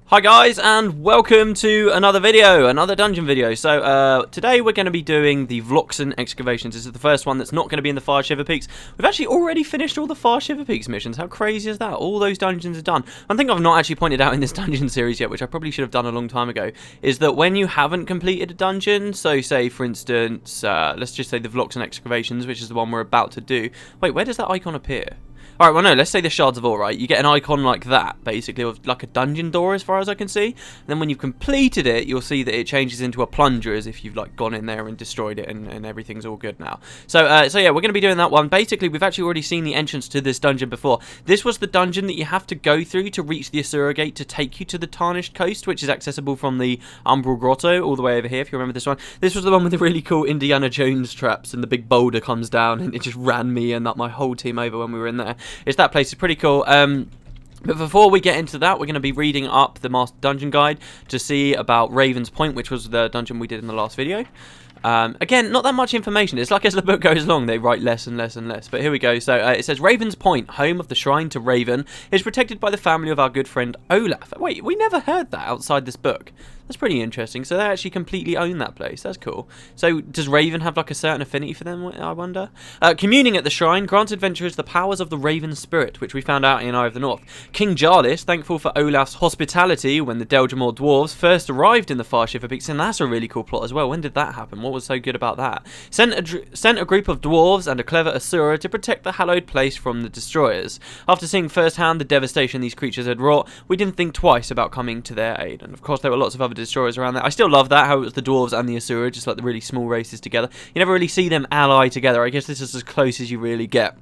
Hi guys, and welcome to another video, another dungeon video. So today we're going to be doing the Vloxen Excavations. This is the first one that's not going to be in the Far Shiver Peaks. We've actually already finished all the Far Shiver Peaks missions. How crazy is that? All those dungeons are done. One thing I've not actually pointed out in this dungeon series yet, which I probably should have done a long time ago, is that when you haven't completed a dungeon, so say for instance, let's just say the Vloxen Excavations, which is the one we're about to do. Wait, where does that icon appear? Alright, well no, let's say the Shards of Ore, right? You get an icon like that, basically, of like a dungeon door as far as I can see. And then when you've completed it, you'll see that it changes into a plunger as if you've like gone in there and destroyed it and everything's all good now. So yeah, we're going to be doing that one. Basically, we've actually already seen the entrance to this dungeon before. This was the dungeon that you have to go through to reach the Asura Gate to take you to the Tarnished Coast, which is accessible from the Umbral Grotto all the way over here, if you remember this one. This was the one with the really cool Indiana Jones traps and the big boulder comes down and it just ran me and my whole team over when we were in there. It's that place is pretty cool. But before we get into that, we're going to be reading up the Master Dungeon Guide to see about Raven's Point, which was the dungeon we did in the last video. Again, not that much information. It's like as the book goes along, they write less and less and less. But here we go. So it says, Raven's Point, home of the shrine to Raven, is protected by the family of our good friend Olaf. Wait, we never heard that outside this book. That's pretty interesting. So they actually completely own that place. That's cool. So does Raven have like a certain affinity for them, I wonder? Communing at the shrine grants adventurers the powers of the Raven spirit, which we found out in Eye of the North. King Jarlis, thankful for Olaf's hospitality when the Deldrimor dwarves first arrived in the Far Shiver Peaks, and that's a really cool plot as well. When did that happen? What was so good about that? Sent a group of dwarves and a clever Asura to protect the hallowed place from the destroyers. After seeing firsthand the devastation these creatures had wrought, we didn't think twice about coming to their aid. And of course there were lots of other destroyers around there. I still love that, how it was the dwarves and the Asura, just like the really small races together. You never really see them ally together. I guess this is as close as you really get.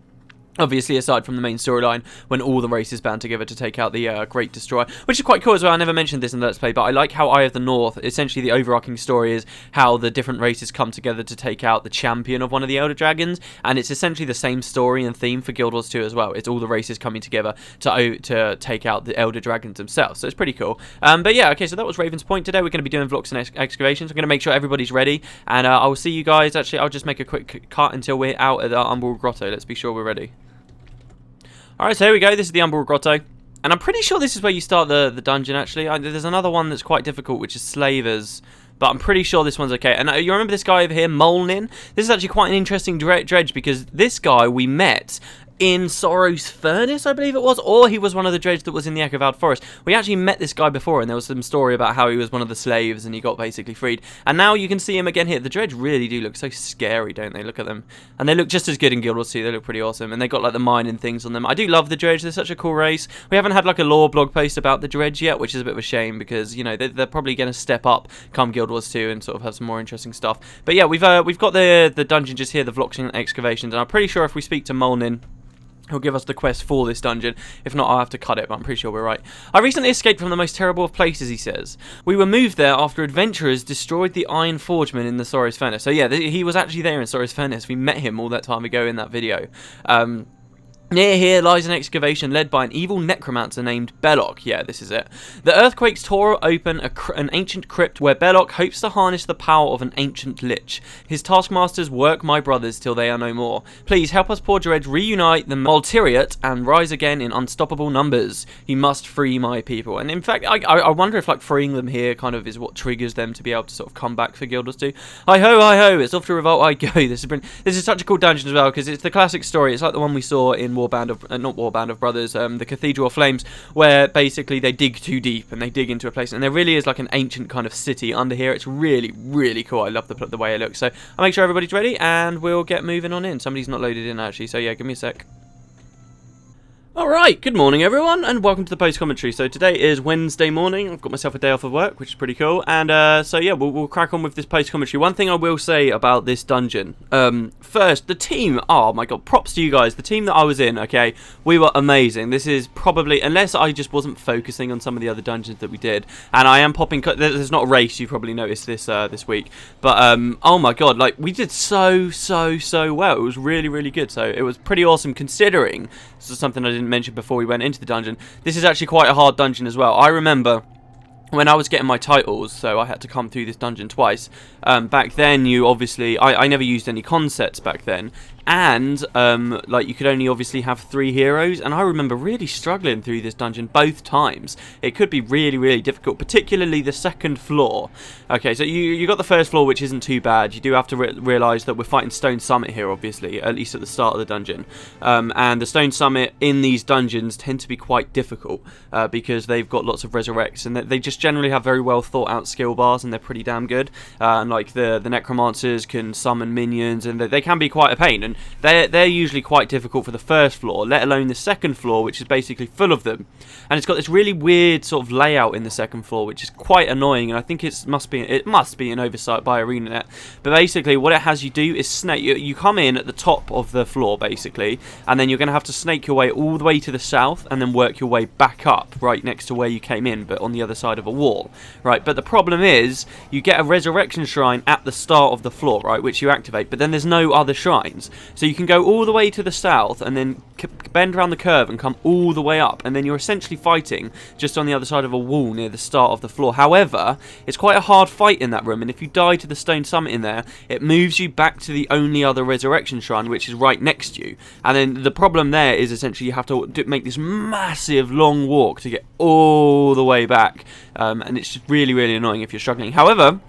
Obviously, aside from the main storyline, when all the races band together to take out the Great Destroyer, which is quite cool as well. I never mentioned this in the Let's Play, but I like how Eye of the North, essentially the overarching story is how the different races come together to take out the champion of one of the Elder Dragons, and it's essentially the same story and theme for Guild Wars 2 as well. It's all the races coming together to take out the Elder Dragons themselves, so it's pretty cool. But yeah, okay, so that was Raven's Point. Today we're going to be doing Vloxen Excavations. I'm going to make sure everybody's ready, and I will see you guys. Actually, I'll just make a quick cut until we're out at the Umbral Grotto. Let's be sure we're ready. Alright, so here we go. This is the Umbral Grotto. And I'm pretty sure this is where you start the dungeon, actually. There's another one that's quite difficult, which is Slavers. But I'm pretty sure this one's okay. And you remember this guy over here, Molnin? This is actually quite an interesting dredge, because this guy we met in Sorrow's Furnace, I believe it was, or he was one of the dredge that was in the Echo-Vowed Forest. We actually met this guy before, and there was some story about how he was one of the slaves and he got basically freed. And now you can see him again here. The dredge really do look so scary, don't they? Look at them. And they look just as good in Guild Wars 2. They look pretty awesome. And they got like the mining things on them. I do love the dredge. They're such a cool race. We haven't had like a lore blog post about the dredge yet, which is a bit of a shame because, you know, they're probably going to step up come Guild Wars 2 and sort of have some more interesting stuff. But yeah, we've got the dungeon just here, the Vloxen Excavations. And I'm pretty sure if we speak to Molnin, he'll give us the quest for this dungeon. If not, I'll have to cut it, but I'm pretty sure we're right. I recently escaped from the most terrible of places, he says. We were moved there after adventurers destroyed the Iron Forgeman in the Sorrow's Furnace. So yeah, he was actually there in Sorrow's Furnace. We met him all that time ago in that video. Near here lies an excavation led by an evil necromancer named Belloc. Yeah, this is it. The earthquakes tore open an ancient crypt where Belloc hopes to harness the power of an ancient lich. His taskmasters work my brothers till they are no more. Please help us poor dredge reunite the Maltiriot and rise again in unstoppable numbers. You must free my people. And in fact, I wonder if like freeing them here kind of is what triggers them to be able to sort of come back for Guild Wars 2. Hi ho, it's off to revolt I go. This is such a cool dungeon as well because it's the classic story. It's like the one we saw in not Warband of Brothers, the Cathedral of Flames, where basically they dig too deep and they dig into a place, and there really is like an ancient kind of city under here. It's really, really cool. I love the way it looks. So I'll make sure everybody's ready, and we'll get moving on in. Somebody's not loaded in actually, so yeah, give me a sec. Alright, good morning everyone, and welcome to the post-commentary. So today is Wednesday morning, I've got myself a day off of work, which is pretty cool, and so yeah, we'll crack on with this post-commentary. One thing I will say about this dungeon, first, the team, oh my god, props to you guys, the team that I was in, okay, we were amazing. This is probably, unless I just wasn't focusing on some of the other dungeons that we did, and I am popping, there's not a race, you probably noticed this this week, but oh my god, like, we did so well. It was really, really good, so it was pretty awesome considering, this is something I didn't mention before we went into the dungeon, this is actually quite a hard dungeon as well. I remember when I was getting my titles, so I had to come through this dungeon twice. Back then, you obviously, I never used any concepts back then, and like you could only obviously have 3 heroes, and I remember really struggling through this dungeon both times. It could be really difficult, particularly the second floor. Okay, so you got the first floor, which isn't too bad. You do have to realise that we're fighting Stone Summit here, obviously, at least at the start of the dungeon, and the Stone Summit in these dungeons tend to be quite difficult because they've got lots of resurrects, and they just generally have very well thought out skill bars, and they're pretty damn good. And like the necromancers can summon minions, and they can be quite a pain, and they're usually quite difficult for the first floor, let alone the second floor, which is basically full of them. And it's got this really weird sort of layout in the second floor, which is quite annoying, and I think it must be an oversight by ArenaNet. But basically what it has you do is snake. You come in at the top of the floor basically, and then you're going to have to snake your way all the way to the south, and then work your way back up right next to where you came in, but on the other side of a wall, right? But the problem is you get a resurrection shrine at the start of the floor, right, which you activate, but then there's no other shrines, so you can go all the way to the south and then bend around the curve and come all the way up, and then you're essentially fighting just on the other side of a wall near the start of the floor. However, it's quite a hard fight in that room, and if you die to the Stone Summit in there, it moves you back to the only other resurrection shrine, which is right next to you. And then the problem there is essentially you have to make this massive long walk to get all the way back, and it's just really annoying if you're struggling. However,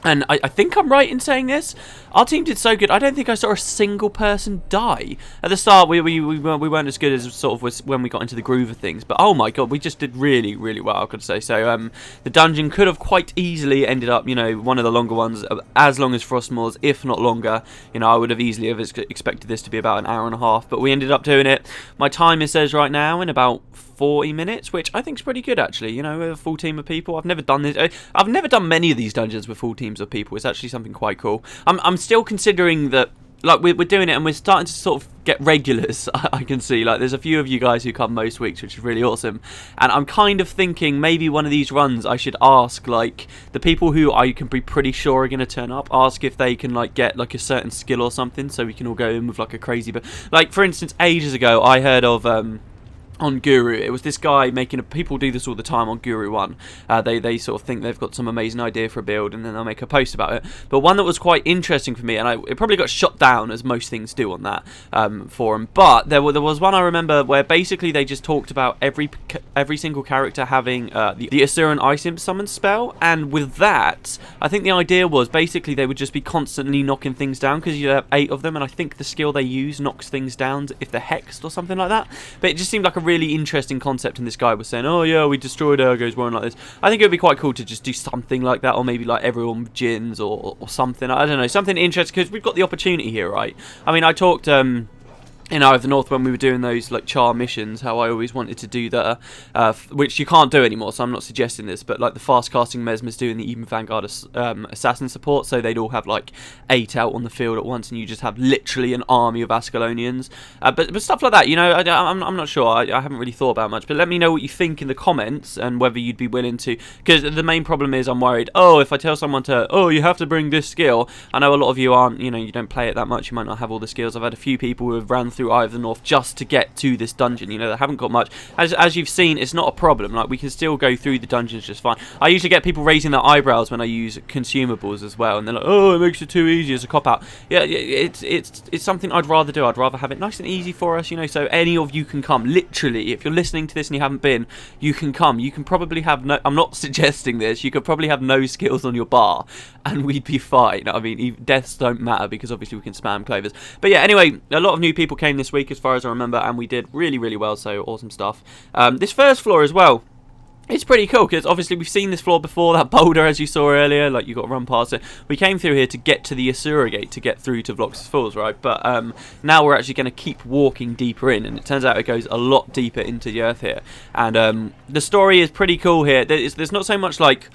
and I think I'm right in saying this, our team did so good, I don't think I saw a single person die. At the start, we weren't as good as sort of was when we got into the groove of things, but oh my god, we just did really well, I could say. So the dungeon could have quite easily ended up, you know, one of the longer ones, as long as Frostmour's, if not longer. You know, I would have easily expected this to be about an hour and a half, but we ended up doing it. My time, it says right now, in about 40 minutes, which I think is pretty good, actually. You know, with a full team of people. I've never done this. I've never done many of these dungeons with full teams of people. It's actually something quite cool. I'm still considering that, like, we're doing it, and we're starting to sort of get regulars. I can see, like, there's a few of you guys who come most weeks, which is really awesome. And I'm kind of thinking maybe one of these runs I should ask, like, the people who I can be pretty sure are going to turn up, ask if they can, like, get, like, a certain skill or something, so we can all go in with, like, a crazy... But, like, for instance, ages ago, I heard of... on Guru, it was this guy making people do this all the time on Guru 1. They sort of think they've got some amazing idea for a build, and then they'll make a post about it. But one that was quite interesting for me, and it probably got shot down, as most things do on that forum, but there was one I remember where basically they just talked about every single character having the Asuran Ice Imp summon spell, and with that, I think the idea was basically they would just be constantly knocking things down, because you have 8 of them, and I think the skill they use knocks things down if they're hexed or something like that. But it just seemed like a really interesting concept, and this guy was saying, oh yeah, we destroyed Ergo's one like this. I think it would be quite cool to just do something like that, or maybe like everyone with gins or something. I don't know, something interesting, because we've got the opportunity here, right? I mean, I talked in Eye of the North when we were doing those like char missions, how I always wanted to do that, which you can't do anymore, so I'm not suggesting this, but like the fast casting mesmers doing the even Vanguard assassin support, so they'd all have like 8 out on the field at once, and you just have literally an army of Ascalonians, but stuff like that, you know, I'm not sure, I haven't really thought about much, but let me know what you think in the comments, and whether you'd be willing to, because the main problem is I'm worried, oh, if I tell someone to, oh, you have to bring this skill, I know a lot of you aren't, you know, you don't play it that much, you might not have all the skills. I've had a few people who have ran through Eye of the North just to get to this dungeon, you know, they haven't got much. As you've seen, it's not a problem, like, we can still go through the dungeons just fine. I usually get people raising their eyebrows when I use consumables as well, and they're like, oh, it makes it too easy as a cop-out. Yeah, it's something I'd rather do. I'd rather have it nice and easy for us, you know, so any of you can come. Literally, if you're listening to this and you haven't been, you can come. You can probably have no, I'm not suggesting this, you could probably have no skills on your bar, and we'd be fine. I mean, deaths don't matter, because obviously we can spam clovers. But yeah, anyway, a lot of new people came this week as far as I remember, and we did really well, so awesome stuff. This first floor as well, it's pretty cool, because obviously we've seen this floor before, that boulder as you saw earlier, like you got to run past it. We came through here to get to the Asura Gate, to get through to Vlox's Falls, right? But now we're actually going to keep walking deeper in, and it turns out it goes a lot deeper into the earth here. And the story is pretty cool here. There's not so much like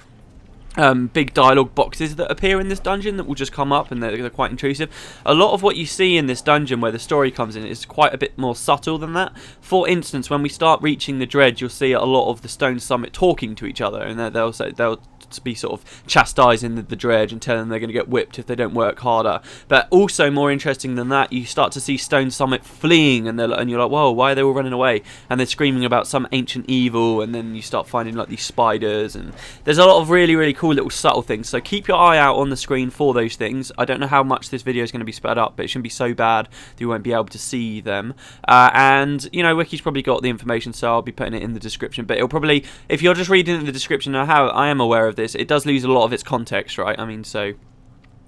big dialogue boxes that appear in this dungeon that will just come up, and they're quite intrusive. A lot of what you see in this dungeon where the story comes in is quite a bit more subtle than that. For instance, when we start reaching the dredge, you'll see a lot of the Stone Summit talking to each other, and they'll to be sort of chastising the dredge and telling them they're going to get whipped if they don't work harder. But also more interesting than that, you start to see Stone Summit fleeing, and you're like, whoa, why are they all running away? And they're screaming about some ancient evil, and then you start finding like these spiders, and there's a lot of really, really cool little subtle things. So keep your eye out on the screen for those things. I don't know how much this video is going to be sped up, but it shouldn't be so bad that you won't be able to see them. And you know, Wiki's probably got the information, so I'll be putting it in the description. But it'll probably, if you're just reading it in the description, now how I am aware of this, it does lose a lot of its context, right? I mean, so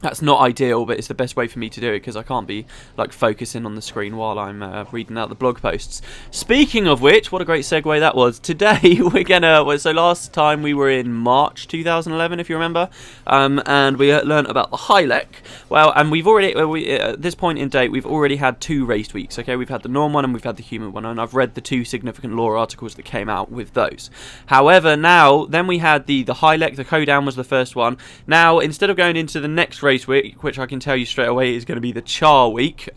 that's not ideal, but it's the best way for me to do it because I can't be like focusing on the screen while I'm reading out the blog posts. Speaking of which, what a great segue that was. Today we're gonna, so last time we were in March 2011, if you remember, and we learned about the Hylek. Well, and we've already, at this point in date, we've already had 2 raced weeks, okay? We've had the Norm one and we've had the Human one, and I've read the 2 significant lore articles that came out with those. However, now, then we had the Hylek, the Kodan was the first one. Now, instead of going into the next race week, which I can tell you straight away is going to be the Char week,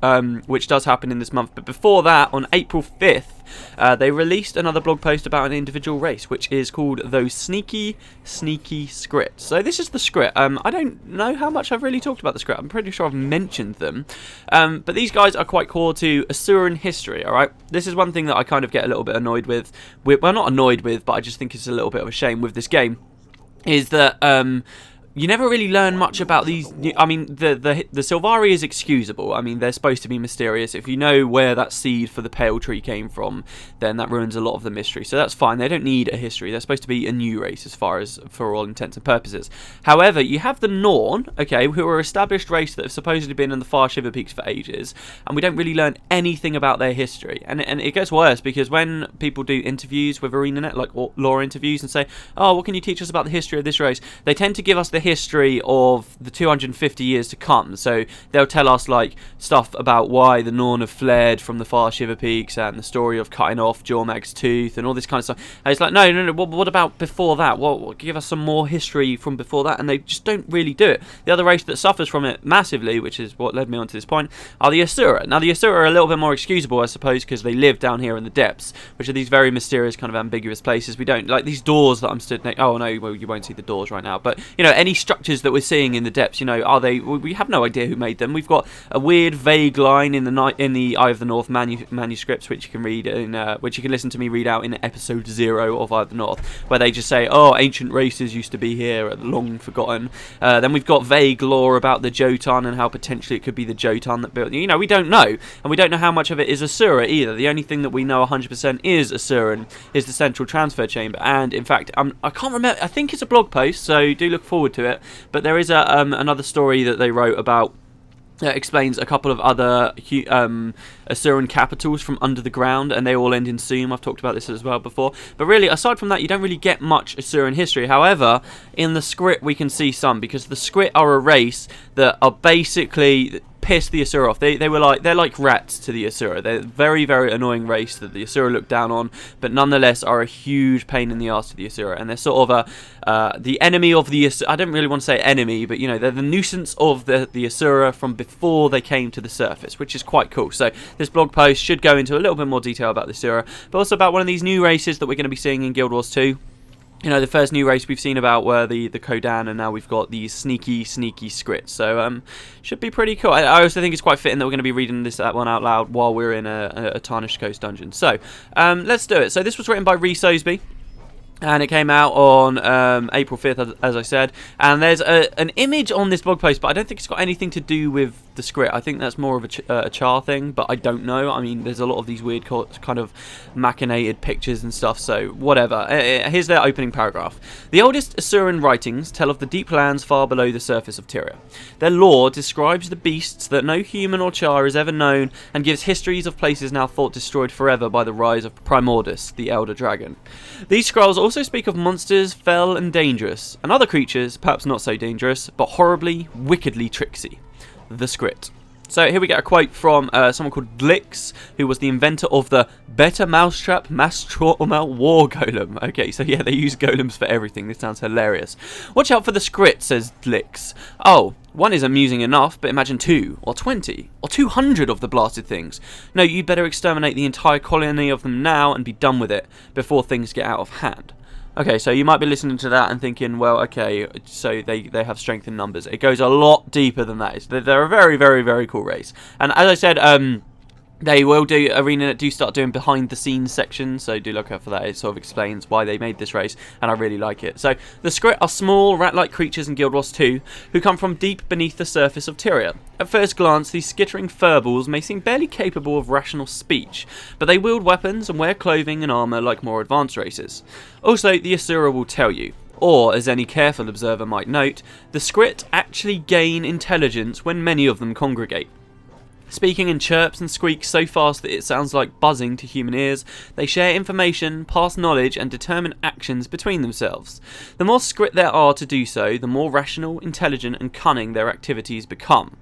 which does happen in this month, but before that, on April 5th, they released another blog post about an individual race, which is called Those Sneaky Scrits. So this is the Scrit. I don't know how much I've really talked about the Scrit. I'm pretty sure I've mentioned them. But these guys are quite core to Asuran history, alright? This is one thing that I kind of get a little bit annoyed with. Well, not annoyed with, but I just think it's a little bit of a shame with this game, is that you never really learn much about these. I mean, the Sylvari is excusable. I mean, they're supposed to be mysterious. If you know where that seed for the Pale Tree came from, then that ruins a lot of the mystery. So that's fine. They don't need a history. They're supposed to be a new race for all intents and purposes. However, you have the Norn, okay, who are an established race that have supposedly been in the far Shiver Peaks for ages, and we don't really learn anything about their history. And it gets worse because when people do interviews with ArenaNet, like lore interviews, and say, oh, what can you teach us about the history of this race? They tend to give us the history of the 250 years to come. So they'll tell us like stuff about why the Norn have fled from the far Shiver Peaks and the story of cutting off Jormag's tooth and all this kind of stuff. And it's like, no, what about before that? What give us some more history from before that? And they just don't really do it. The other race that suffers from it massively, which is what led me on to this point, are the Asura. Now the Asura are a little bit more excusable, I suppose, because they live down here in the depths, which are these very mysterious kind of ambiguous places. We don't, like these doors that I'm stood next, oh no, well, you won't see the doors right now, but you know, any structures that we're seeing in the depths, you know, are they, we have no idea who made them. We've got a weird vague line in the Eye of the North manuscripts, which you can read in, which you can listen to me read out in episode 0 of Eye of the North, where they just say, oh, ancient races used to be here, long forgotten. Then we've got vague lore about the Jotun and how potentially it could be the Jotun that built, you know, we don't know, and we don't know how much of it is Asura either. The only thing that we know 100% is Asuran is the central transfer chamber, and in fact, I can't remember, I think it's a blog post, so do look forward to it. But there is another story that they wrote about that explains a couple of other Asuran capitals from under the ground, and they all end in Sum. I've talked about this as well before. But really, aside from that, you don't really get much Asuran history. However, in the Skrit, we can see some, because the Skrit are a race that are basically pissed the Asura off. They're like rats to the Asura. They're a very, very annoying race that the Asura look down on, but nonetheless are a huge pain in the arse to the Asura. And they're sort of the enemy of the Asura. I don't really want to say enemy, but you know, they're the nuisance of the Asura from before they came to the surface, which is quite cool. So this blog post should go into a little bit more detail about the Asura, but also about one of these new races that we're going to be seeing in Guild Wars 2. You know, the first new race we've seen about were the Kodan, and now we've got these sneaky Scrits. So, should be pretty cool. I also think it's quite fitting that we're going to be reading that one out loud while we're in a Tarnished Coast dungeon. So, let's do it. So this was written by Rhys Osby, and it came out on April 5th, as I said. And there's an image on this blog post, but I don't think it's got anything to do with the Skrit. I think that's more of a Char thing, but I don't know. I mean, there's a lot of these weird kind of machinated pictures and stuff, so whatever. Here's their opening paragraph. The oldest Asuran writings tell of the deep lands far below the surface of Tyria. Their lore describes the beasts that no human or Char has ever known, and gives histories of places now thought destroyed forever by the rise of Primordus, the elder dragon. These scrolls also speak of monsters fell and dangerous, and other creatures, perhaps not so dangerous, but horribly, wickedly tricksy. The Skrit. So here we get a quote from someone called Glix, who was the inventor of the Better Mousetrap Mass Trauma War Golem. Okay, so yeah, they use golems for everything. This sounds hilarious. Watch out for the Skrit, says Glix. Oh, one is amusing enough, but imagine 2, or 20, or 200 of the blasted things. No, you'd better exterminate the entire colony of them now and be done with it, before things get out of hand. Okay, so you might be listening to that and thinking, well, okay, so they have strength in numbers. It goes a lot deeper than that. They're a very, very, very cool race. And as I said, they will do Arena do start doing behind the scenes sections, so do look out for that. It sort of explains why they made this race, and I really like it. So the Skrit are small rat-like creatures in Guild Wars 2 who come from deep beneath the surface of Tyria. At first glance, these skittering furballs may seem barely capable of rational speech, but they wield weapons and wear clothing and armour like more advanced races. Also, the Asura will tell you, or as any careful observer might note, the Skrit actually gain intelligence when many of them congregate. Speaking in chirps and squeaks so fast that it sounds like buzzing to human ears, they share information, pass knowledge, and determine actions between themselves. The more Skrit there are to do so, the more rational, intelligent, and cunning their activities become.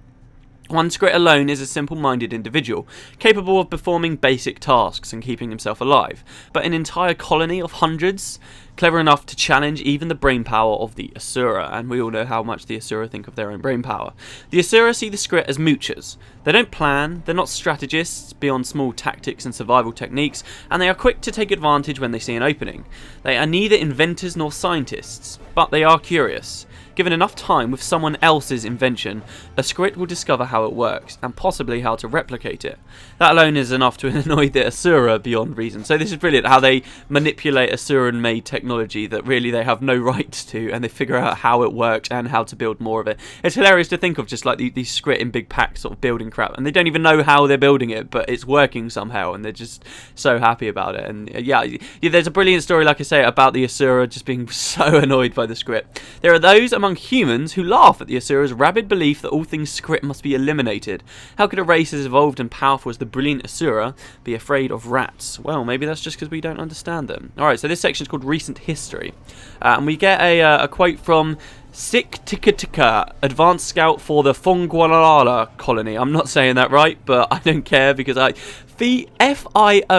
One Skrit alone is a simple-minded individual, capable of performing basic tasks and keeping himself alive, but an entire colony of hundreds, clever enough to challenge even the brainpower of the Asura, and we all know how much the Asura think of their own brainpower. The Asura see the Skrit as moochers. They don't plan, they're not strategists beyond small tactics and survival techniques, and they are quick to take advantage when they see an opening. They are neither inventors nor scientists, but they are curious. Given enough time with someone else's invention, a Skrit will discover how it works, and possibly how to replicate it. That alone is enough to annoy the Asura beyond reason. So this is brilliant, how they manipulate Asuran-made technology that really they have no rights to, and they figure out how it works and how to build more of it. It's hilarious to think of just like these Skrit in big packs sort of building crap, and they don't even know how they're building it, but it's working somehow, and they're just so happy about it. And yeah, there's a brilliant story, like I say, about the Asura just being so annoyed by the Skrit. There are those among humans who laugh at the Asura's rabid belief that all things Skrit must be eliminated. How could a race as evolved and powerful as the brilliant Asura be afraid of rats? Well, maybe that's just because we don't understand them. Alright, so this section is called Recent History. And we get a quote from Sik Tikatika, Advanced Scout for the Fongwalala Colony. I'm not saying that right, but I don't care because Fionnghuala.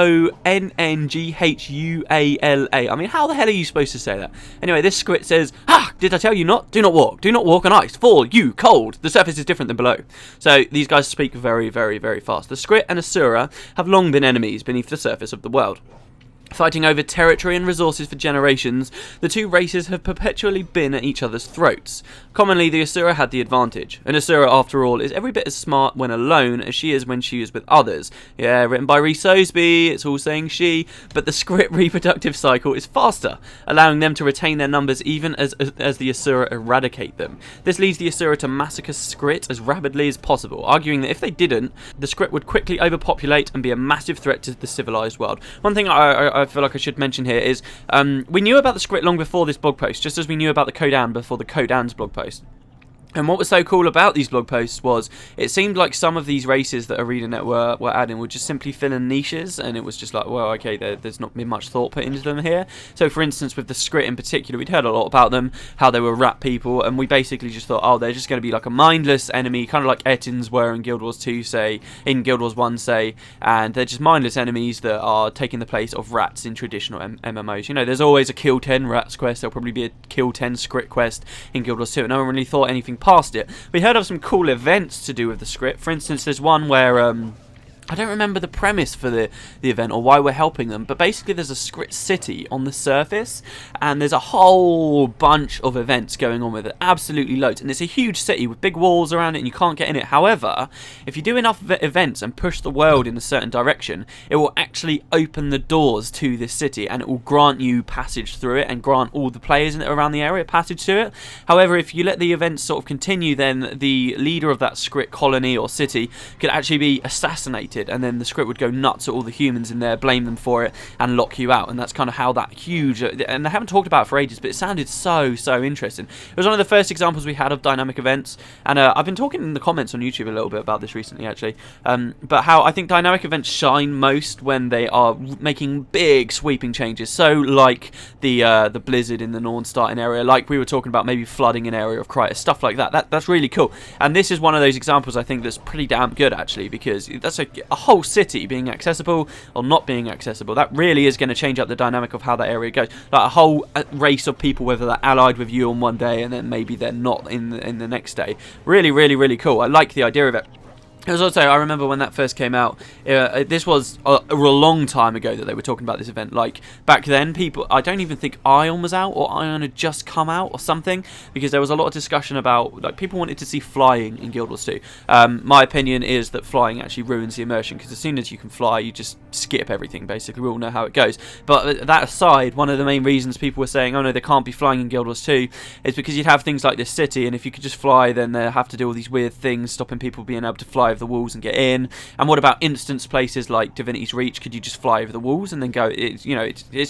I mean, how the hell are you supposed to say that? Anyway, this Skrit says, "Ha! Did I tell you not? Do not walk. Do not walk on ice. Fall, you, cold. The surface is different than below." So these guys speak very, very, very fast. The Skrit and Asura have long been enemies beneath the surface of the world. Fighting over territory and resources for generations, the two races have perpetually been at each other's throats. Commonly, the Asura had the advantage. An Asura, after all, is every bit as smart when alone as she is when she is with others. Yeah, written by Rhys Sosby, it's all saying she, but the Skrit reproductive cycle is faster, allowing them to retain their numbers even as the Asura eradicate them. This leads the Asura to massacre Skrit as rapidly as possible, arguing that if they didn't, the Skrit would quickly overpopulate and be a massive threat to the civilized world. One thing I feel like I should mention here is we knew about the Skrit long before this blog post, just as we knew about the Kodan before the Kodan's blog post. And what was so cool about these blog posts was it seemed like some of these races that ArenaNet were adding would just simply fill in niches, and it was just like, well, okay, there's not been much thought put into them here. So, for instance, with the Skrit in particular, we'd heard a lot about them, how they were rat people, and we basically just thought, oh, they're just going to be like a mindless enemy, kind of like Ettins were in Guild Wars 2, say, in Guild Wars 1, say, and they're just mindless enemies that are taking the place of rats in traditional MMOs. You know, there's always a kill 10 rats quest, there'll probably be a kill 10 Skrit quest in Guild Wars 2, and no one really thought anything past it. We heard of some cool events to do with the Skrit. For instance, there's one where I don't remember the premise for the event or why we're helping them, but basically there's a Skrit city on the surface, and there's a whole bunch of events going on with it, absolutely loads, and it's a huge city with big walls around it and you can't get in it. However, if you do enough events and push the world in a certain direction, it will actually open the doors to this city, and it will grant you passage through it and grant all the players around the area passage to it. However, if you let the events sort of continue, then the leader of that Skrit colony or city could actually be assassinated, and then the Skrit would go nuts at all the humans in there, blame them for it, and lock you out. And that's kind of how that huge, and I haven't talked about it for ages, but it sounded so interesting. It was one of the first examples we had of dynamic events, and I've been talking in the comments on YouTube a little bit about this recently, actually, but how I think dynamic events shine most when they are making big sweeping changes, so like the blizzard in the Norn starting area, like we were talking about, maybe flooding an area of Krytos, stuff like that. That's really cool, and this is one of those examples I think that's pretty damn good, actually, because that's a whole city being accessible or not being accessible. That really is going to change up the dynamic of how that area goes. Like a whole race of people, whether they're allied with you on one day and then maybe they're not in the next day. Really cool. I like the idea of it. It was also, I remember when that first came out, this was a long time ago that they were talking about this event. Like, back then, people, I don't even think Ion was out, or Ion had just come out, or something, because there was a lot of discussion about, like, people wanted to see flying in Guild Wars 2. My opinion is that flying actually ruins the immersion, because as soon as you can fly, you just skip everything, basically. We all know how it goes. But that aside, one of the main reasons people were saying, oh no, there can't be flying in Guild Wars 2, is because you'd have things like this city, and if you could just fly, then they have to do all these weird things, stopping people being able to fly over the walls and get in. And what about instance places like Divinity's Reach? Could you just fly over the walls and then go? It's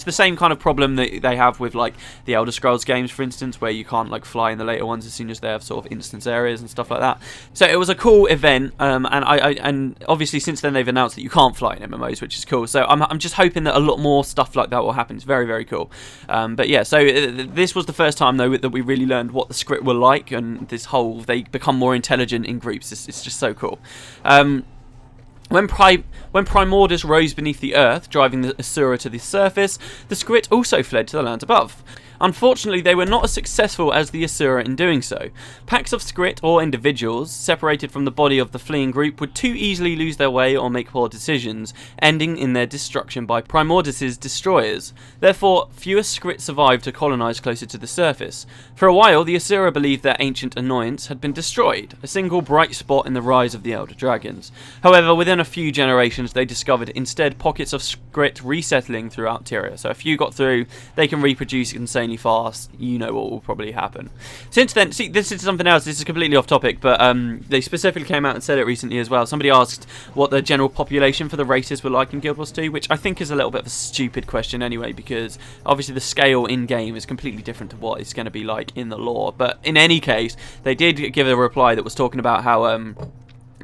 the same kind of problem that they have with like the Elder Scrolls games, for instance, where you can't like fly in the later ones as soon as they have sort of instance areas and stuff like that. So it was a cool event, and obviously since then they've announced that you can't fly in MMOs, which is cool. So I'm just hoping that a lot more stuff like that will happen. It's very, very cool. But yeah, so this was the first time though that we really learned what the script were like, and this whole, they become more intelligent in groups. It's just so cool. When Primordus rose beneath the earth, driving the Asura to the surface, the Skrit also fled to the lands above. Unfortunately, they were not as successful as the Asura in doing so. Packs of Skrit, or individuals, separated from the body of the fleeing group, would too easily lose their way or make poor decisions, ending in their destruction by Primordus' destroyers. Therefore, fewer Skrit survived to colonise closer to the surface. For a while, the Asura believed their ancient annoyance had been destroyed, a single bright spot in the rise of the Elder Dragons. However, within a few generations, they discovered instead pockets of Skrit resettling throughout Tyria. So if you got through, they can reproduce insanely fast. You know what will probably happen. Since then, see, this is something else. This is completely off topic, but they specifically came out and said it recently as well. Somebody asked what the general population for the races were like in Guild Wars 2, which I think is a little bit of a stupid question anyway, because obviously the scale in-game is completely different to what it's going to be like in the lore. But in any case, they did give a reply that was talking about how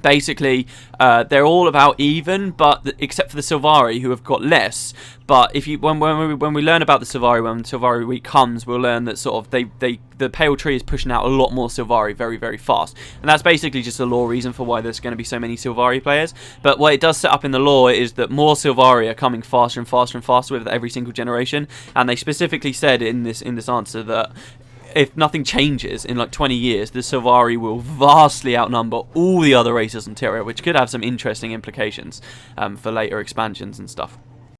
basically, they're all about even, but except for the Sylvari, who have got less. But if you when we learn about the Sylvari, when Sylvari week comes, we'll learn that sort of the Pale Tree is pushing out a lot more Sylvari very, very fast, and that's basically just a lore reason for why there's going to be so many Sylvari players. But what it does set up in the lore is that more Sylvari are coming faster and faster and faster with every single generation, and they specifically said in this answer that if nothing changes in like 20 years, the Sylvari will vastly outnumber all the other races in Tyria, which could have some interesting implications for later expansions and stuff.